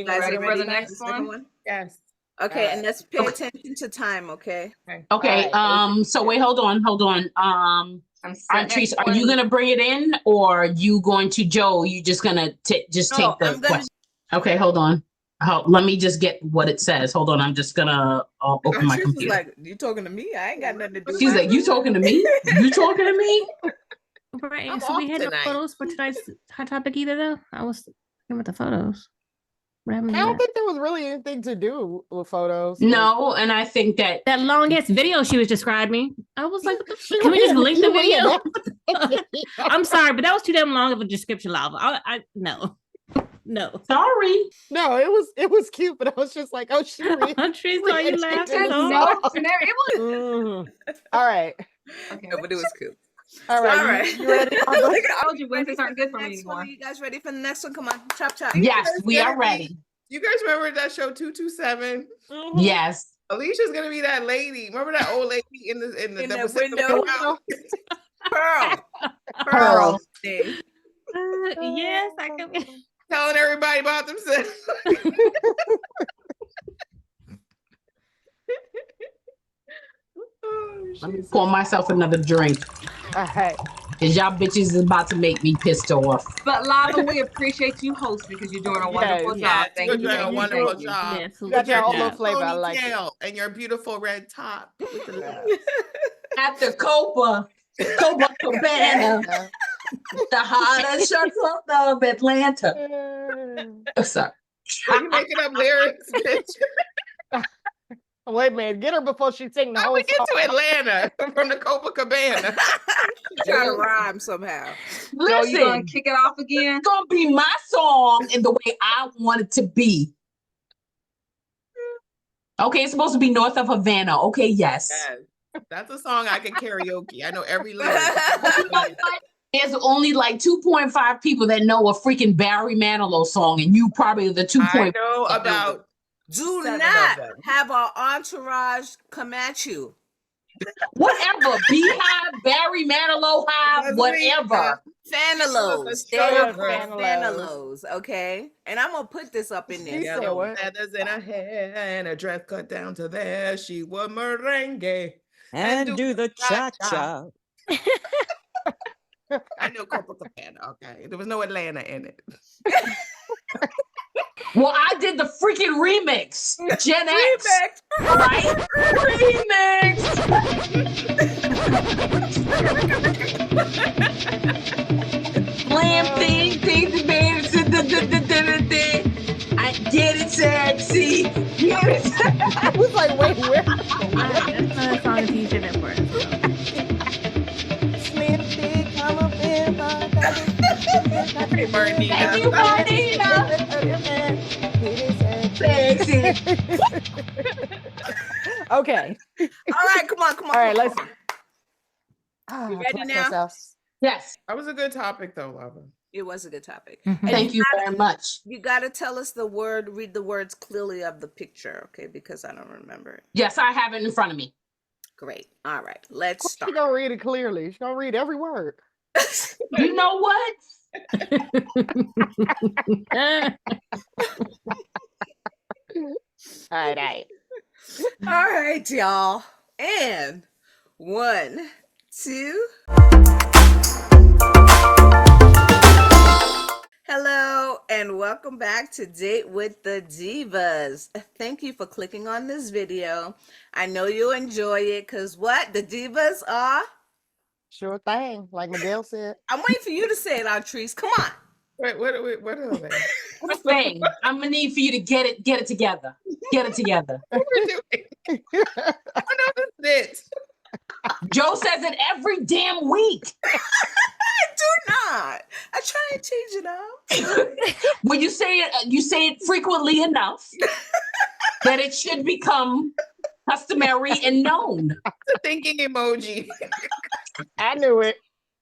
guys ready ready for the next one? Yes. Okay, and let's pay attention to time, okay? Okay. So wait, hold on. Artrice, are you gonna bring it in, or are you going to Joe? You just gonna take the question? Okay, hold on. Let me just get what it says. Hold on, I'm just gonna open my computer. Like, you talking to me? I ain't got nothing to do. She's like, you talking to me? You talking to me? Right. So we had no photos for tonight's hot topic either, though. I was thinking about the photos. I don't think there was really anything to do with photos. No, and I think that long ass video she was describing, I was like, can we just link the video? I'm sorry, but that was too damn long of a description, Lava. No. Sorry. No, it was cute, but I was just like, oh shit. Artrice, are you laughing? All right. Okay, but it was cute. All right. You ready? I told you Wednesdays aren't good for me anymore. You guys ready for the next one? Come on, chop. Yes, we are ready. You guys remember that show 227? Mm-hmm. Yes. Alicia's gonna be that lady. Remember that old lady in the window? Pearl. Yes, I can. Telling everybody about themselves. Let me pour myself another drink. All right. Cause y'all bitches is about to make me pissed off. But Lava, we appreciate you hosting because you're doing a wonderful job. Thank you. You're doing a wonderful job. Yes, you got your own flavor. I like it. And your beautiful red top. At the Copacabana, the hottest short club of Atlanta. Oh, sorry. Are you making up lyrics, bitch? Wait, man, get her before she sing the whole song. How we get to Atlanta from the Copacabana? Try to rhyme somehow. Listen, so you gonna kick it off again? It's gonna be my song in the way I want it to be. Okay, it's supposed to be North of Havana. Okay, yes. That's a song I can karaoke. I know every lyric. There's only like 2.5 people that know a freaking Barry Manilow song, and you probably the 2. I know about. Do not have our entourage come at you. Whatever. Beehive, Barry Manilow Hive, whatever. Fanilows. They have Fanilows, okay? And I'm going to put this up in there. Feathers in her hair and a dress cut down to there. She was merengue. And do the cha-cha. I know Copacabana, okay? There was no Atlanta in it. Well, I did the freaking remix. Gen X. Right? Remix. Slam thing, I get it sexy. Get it sexy. I was like, wait, where? That's not a song you should have worked. Slim thick, Alabama. Thank you, Marnita. Sexy. Okay. All right, come on. All right, let's. You ready now? Yes. That was a good topic, though, Lava. It was a good topic. Thank you very much. You got to tell us read the words clearly of the picture, okay? Because I don't remember it. Yes, I have it in front of me. Great. All right, let's start. She's going to read it clearly. She's going to read every word. You know what? All right. All right, y'all. And 1, 2. Hello, and welcome back to Date with the Divas. Thank you for clicking on this video. I know you'll enjoy it because what? The Divas are? Sure thing, like Miguel said. I'm waiting for you to say it, Artrice. Come on. Wait, what are they? What a thing. I'm gonna need for you to get it together. Get it together. What are we doing? I know this is it. Joe says it every damn week. I do not. I try and change it up. When you say it frequently enough that it should become customary and known. It's a thinking emoji. I knew it.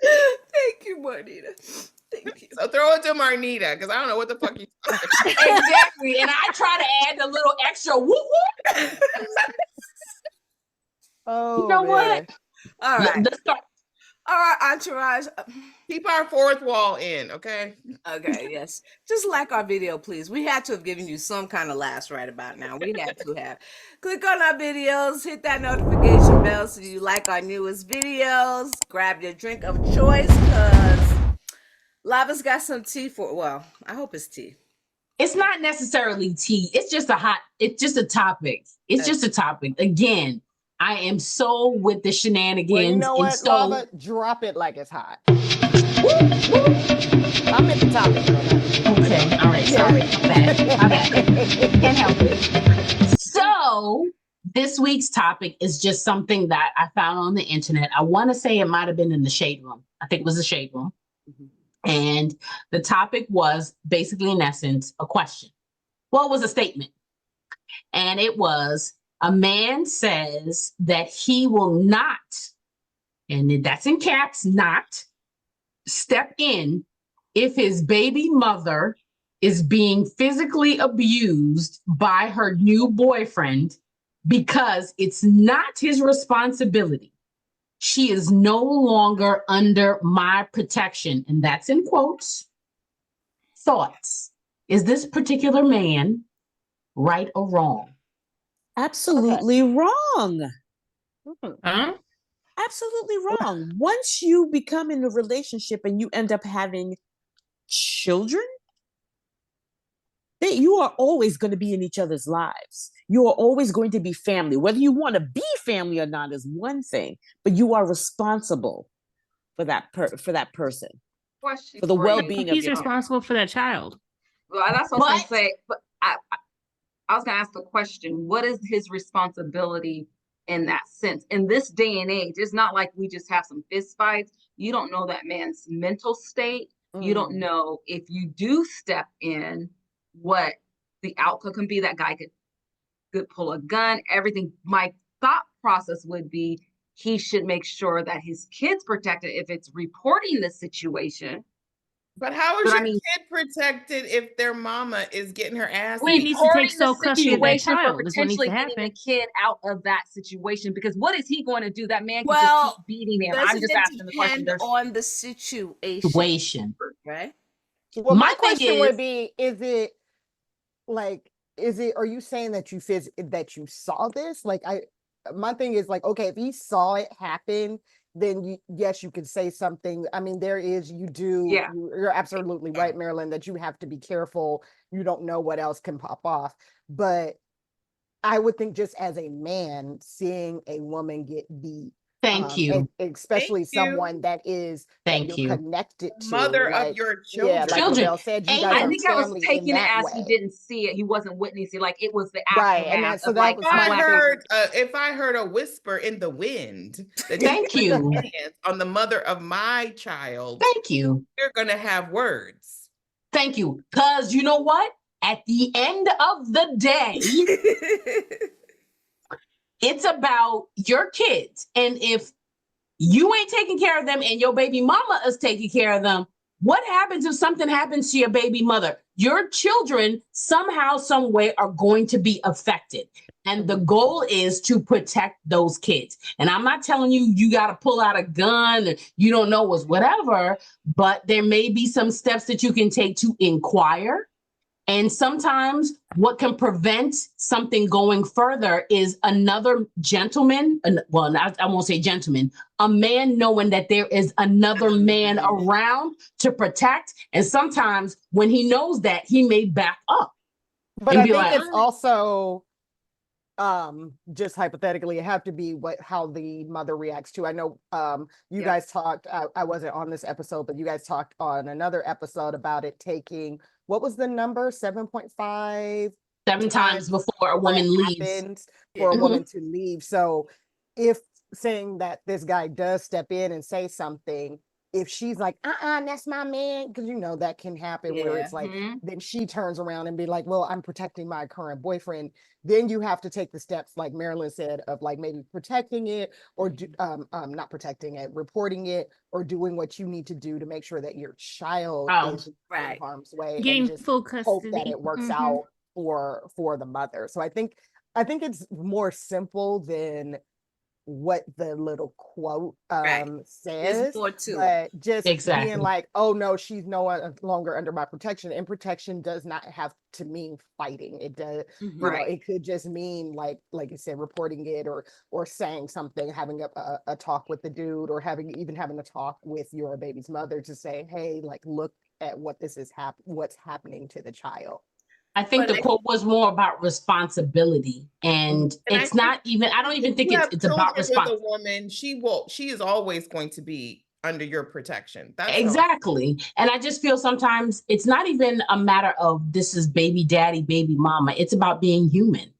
Thank you, Marnita. Thank you. So throw it to Marnita, because I don't know what the fuck you talking about. Exactly. And I try to add a little extra whoop whoop. Oh, you know man. what? All right. Let's start. All right, entourage. Keep our fourth wall in, okay? Okay, yes. Just like our video, please. We had to have given you some kind of laughs right about now. We had to have. Click on our videos, hit that notification bell so you like our newest videos. Grab your drink of choice because Lava's got some tea for, well, I hope it's tea. It's not necessarily tea. It's just a topic. It's just a topic. Again, I am so with the shenanigans. Well, you know what, so Lava? Drop it like it's hot. I'm at the topic. Okay, all right, sorry. My bad. Can't help it. So this week's topic is just something that I found on the internet. I want to say it might have been in the shade room. I think it was the shade room. And the topic was basically, in essence, a question. Well, it was a statement. And it was, a man says that he will not, and that's in caps, not step in if his baby mother is being physically abused by her new boyfriend because it's not his responsibility. She is no longer under my protection. And that's in quotes. Thoughts. Is this particular man right or wrong? Absolutely wrong. Huh? Absolutely wrong. Once you become in a relationship and you end up having children, you are always going to be in each other's lives. You are always going to be family. Whether you want to be family or not is one thing, but you are responsible for that person, Question for the for you. well-being of He's your responsible for that child. Well, that's what I was gonna say. But I was gonna ask the question: what is his responsibility in that sense? In this day and age, it's not like we just have some fist fights. You don't know that man's mental state. You don't know if you do step in, what the outcome can be. That guy could pull a gun, everything. My thought process would be he should make sure that his kid's protected if it's reporting the situation. But how is your kid protected if their mama is getting her ass beat? He needs to take sole custody of that child. For potentially getting the kid out of that situation, because what is he going to do? That man can just keep beating him. I'm just asking the question. On the situation, right? Well, my question would be: are you saying that you saw this? Like, my thing is like, okay, if he saw it happen, then yes, you can say something. I mean, you're absolutely right, Marilyn, that you have to be careful. You don't know what else can pop off. But I would think, just as a man, seeing a woman get beat, Thank you. especially someone that is you're connected to, mother of your children. Yeah, like Abel said, you guys I are think I was family taking in it that as way. he didn't see it. He wasn't witnessing, like it was the Right, aftermath. and that was if I heard a whisper in the wind, that thank you, on the mother of my child, thank you, you're gonna have words. Thank you, because you know what? At the end of the day, it's about your kids. And if you ain't taking care of them and your baby mama is taking care of them, what happens if something happens to your baby mother? Your children somehow, some way are going to be affected. And the goal is to protect those kids. And I'm not telling you, you got to pull out a gun, or you don't know what's whatever, but there may be some steps that you can take to inquire. And sometimes what can prevent something going further is another gentleman, well, I won't say gentleman, a man knowing that there is another man around to protect. And sometimes when he knows that, he may back up. But I think it's also, just hypothetically, it have to be how the mother reacts to. I know you guys talked, I wasn't on this episode, but you guys talked on another episode about it taking, what was the number? 7.5 7 times before a woman leaves. For a woman to leave. So if saying that this guy does step in and say something, if she's like, that's my man, because that can happen where it's like, then she turns around and be like, well, I'm protecting my current boyfriend. Then you have to take the steps, like Marilyn said, of like maybe protecting it, or not protecting it, reporting it, or doing what you need to do to make sure that your child is in harm's way, getting and just full custody. hope that it works out for the mother. So I think it's more simple than what the little quote Right. There's says, more to it. but just being Exactly. like, oh no, she's no longer under my protection. And protection does not have to mean fighting. It does, Mhm. you know, Right. it could just mean like you said, reporting it or saying something, having a talk with the dude, or having a talk with your baby's mother to say, hey, like, look at what this is what's happening to the child. I think But the quote was more about responsibility, and And I it's think not even. I don't even if think you have it's children about with response. a woman, she is always going to be under your protection. That's how Exactly. And I just feel sometimes it's not even a matter of this is baby daddy, baby mama. It's about being human,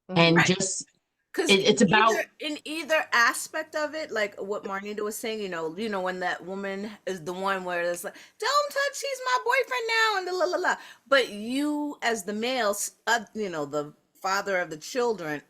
and right. just Because it's about in either aspect of it, like what Marnita was saying, when that woman is the one where it's like, "Don't touch, he's my boyfriend now," and the la la la. But you, as the male, the father of the children,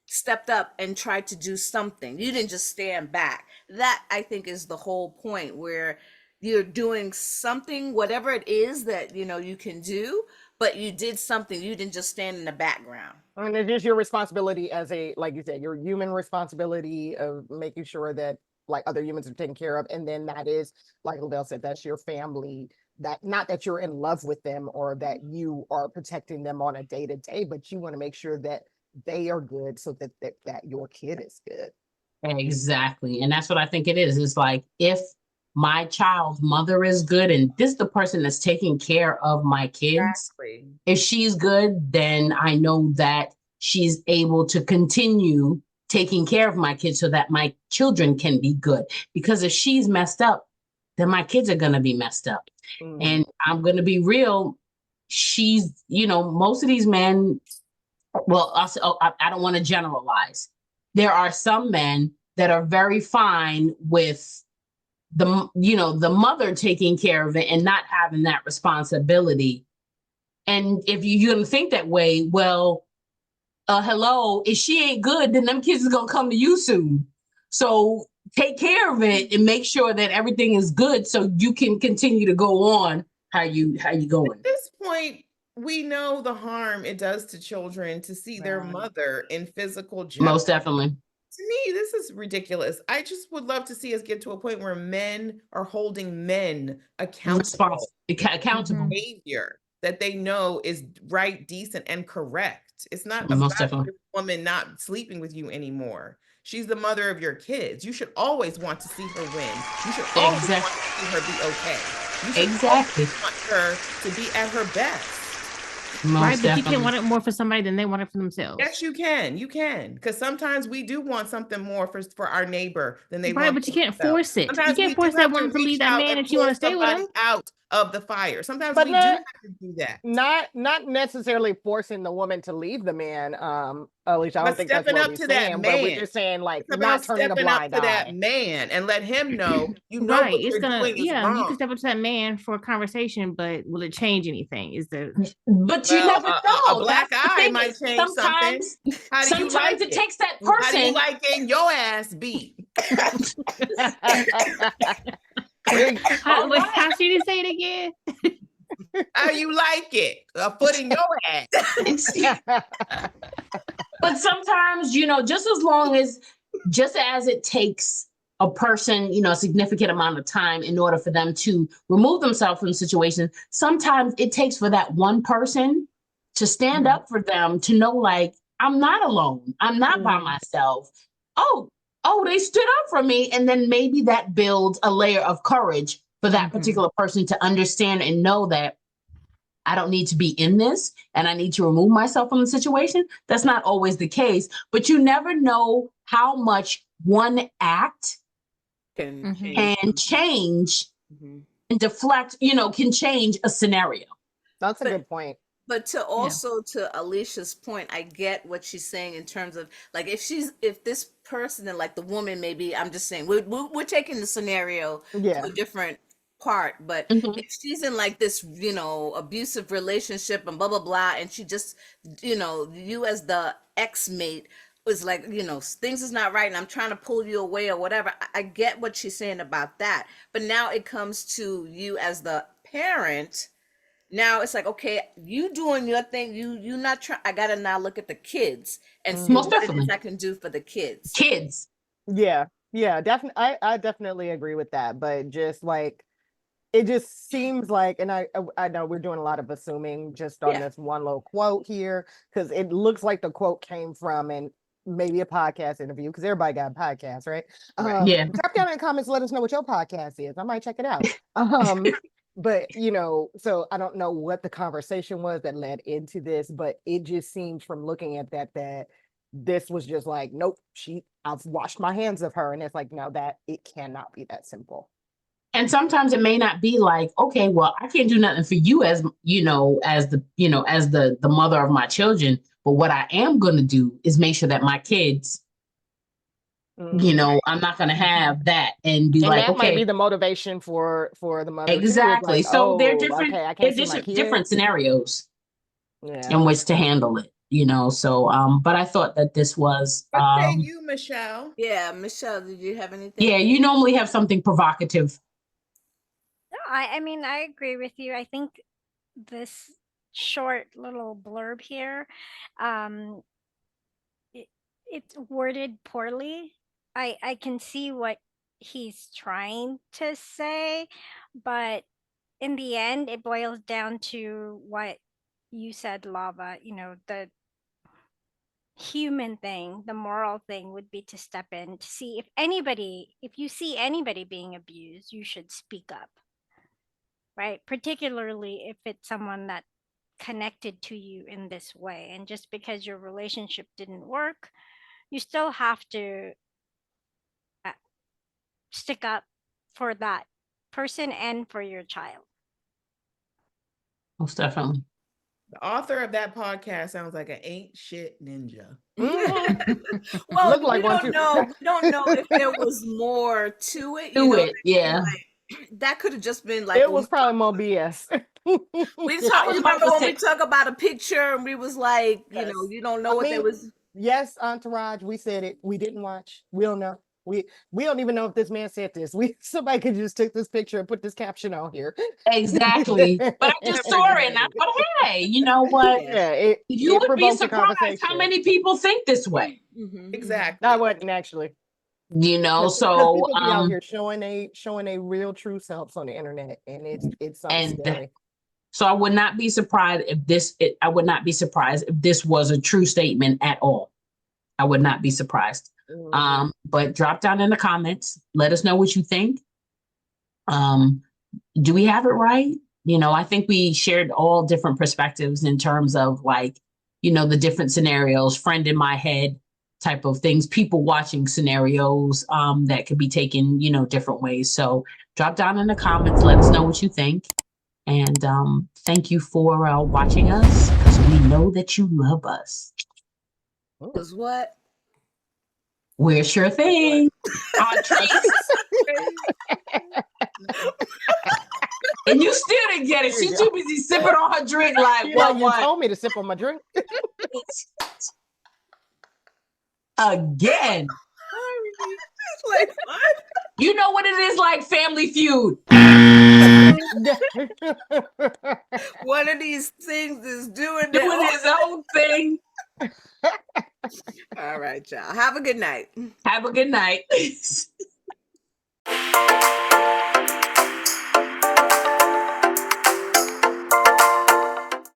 stepped up and tried to do something. You didn't just stand back. That, I think, is the whole point, where you're doing something, whatever it is that you can do, but you did something. You didn't just stand in the background. And it is your responsibility as like you said, your human responsibility of making sure that like other humans are taken care of. And then that is, like Lavelle said, that's your family. That not that you're in love with them or that you are protecting them on a day to day, but you want to make sure that they are good so that your kid is good. exactly. And that's what I think it is. It's like if my child's mother is good and this is the person that's taking care of my kids, exactly. if she's good, then I know that she's able to continue taking care of my kids so that my children can be good. Because if she's messed up, then my kids are going to be messed up. Mhm. And I'm going to be real. She's, most of these men, well, I don't want to generalize. There are some men that are very fine with the mother taking care of it and not having that responsibility. And if you're going to think that way, well, hello, if she ain't good, then them kids is going to come to you soon. So take care of it and make sure that everything is good so you can continue to go on how you going. At this point, we know the harm it does to children to see their mother in physical jeopardy. Most definitely. To me, this is ridiculous. I just would love to see us get to a point where men are holding men accountable Accountable. behavior that they know is right, decent, and correct. It's not Most about definitely. this woman not sleeping with you anymore. She's the mother of your kids. You should always want to see her win. You should always want to see her be okay. You should Exactly. always want her to be at her best. Most right, but definitely. you can't want it more for somebody than they want it for themselves. Yes, you can. You can. Because sometimes we do want something more for our neighbor than they Right, want. but you for can't themselves. force it. Sometimes You can't we do force that have to woman to reach leave that out man and if she want pull to stay with somebody him. out of the fire. Sometimes But we do have to do that. Not necessarily forcing the woman to leave the man. Alicia, I don't But think that's stepping what up we're to that saying, but we're man. just saying like It's about not turning a stepping up blind to that eye. man and let him know Right, what it's you're gonna, doing is yeah, you wrong. can step up to that man for a conversation, but will it change anything? Is the But you Well, never know. a black That's the eye thing. might change something. How do you like Sometimes it it? takes that How do you person. like getting your ass beat? how, wait, how should you say it again? How you like it? A foot in your ass. But sometimes, just as it takes a person, a significant amount of time in order for them to remove themselves from situations, sometimes it takes for that one person to stand up for them to know, like, I'm not alone. I'm not by myself. Oh, they stood up for me. And then maybe that builds a layer of courage for that particular person to understand and know that I don't need to be in this and I need to remove myself from the situation. That's not always the case, but you never know how much one act Can can change Mhm. and deflect, can change a scenario. That's a But- good point. But to also to Alicia's point, I get what she's saying in terms of like if this person and like the woman, maybe I'm just saying we're taking the scenario to a different part, but if she's in like this abusive relationship and blah blah blah, and she just you as the ex-mate was like things is not right and I'm trying to pull you away or whatever. I get what she's saying about that, but now it comes to you as the parent Now it's like, okay, you doing your thing. You not trying. I gotta now look at the kids and see Most what it is definitely. I can do for the kids. Kids. Yeah, definitely. I definitely agree with that. But just like it just seems like, and I know we're doing a lot of assuming just on this one little quote here, because it looks like the quote came from and maybe a podcast interview, because everybody got a podcast, right? Yeah. Drop down in the comments, let us know what your podcast is. I might check it out. But so I don't know what the conversation was that led into this, but it just seems from looking at that this was just like, nope, I've washed my hands of her. And it's like, no, that it cannot be that simple. And sometimes it may not be like, okay, well, I can't do nothing for you as the mother of my children. But what I am going to do is make sure that my kids, I'm not going to have that and be like, that okay, might be the motivation for the mother exactly. Like, so they're different. different. Okay, I can't They're see my kids. different scenarios Yeah. in which to handle it. So but I thought that this was What say you, Michelle? Yeah, Michelle, did you have anything? Yeah, you normally have something provocative. No, I mean, I agree with you. I think this short little blurb here, it's worded poorly. I can see what he's trying to say, but in the end, it boils down to what you said, Lava. The human thing, the moral thing would be to step in to see if you see anybody being abused, you should speak up, right? Particularly if it's someone that connected to you in this way. And just because your relationship didn't work, you still have to stick up for that person and for your child. Most definitely. The author of that podcast sounds like an ain't shit ninja. Well, Look like we one don't too. know. We don't know if there was more to it. Yeah. Like, that could have just been like It was probably more BS. We talk. Remember when we talk about a picture and we was like, you don't know what there was. Yes, Entourage. We said it. We didn't watch. We don't know. We don't even know if this man said this. Somebody could just took this picture and put this caption on here. Exactly. But I just saw it and I thought, hey, you know what? Yeah, you would be surprised how many people think this way. Exactly. I wasn't actually. So people be out here showing a real true selves on the internet, and it's something scary. So I would not be surprised if this was a true statement at all. I would not be surprised. But drop down in the comments. Let us know what you think. Do we have it right? I think we shared all different perspectives in terms of the different scenarios, friend in my head type of things, people watching scenarios that could be taken, different ways. So drop down in the comments. Let us know what you think. And thank you for watching us, because we know that you love us. Because what? We're sure thing. And you still didn't get it. She's too busy sipping on her drink like, you told me to sip on my drink. Again. Like, what? You know what it is like Family Feud. One of these things is doing his own thing. All right, y'all. Have a good night. Have a good night.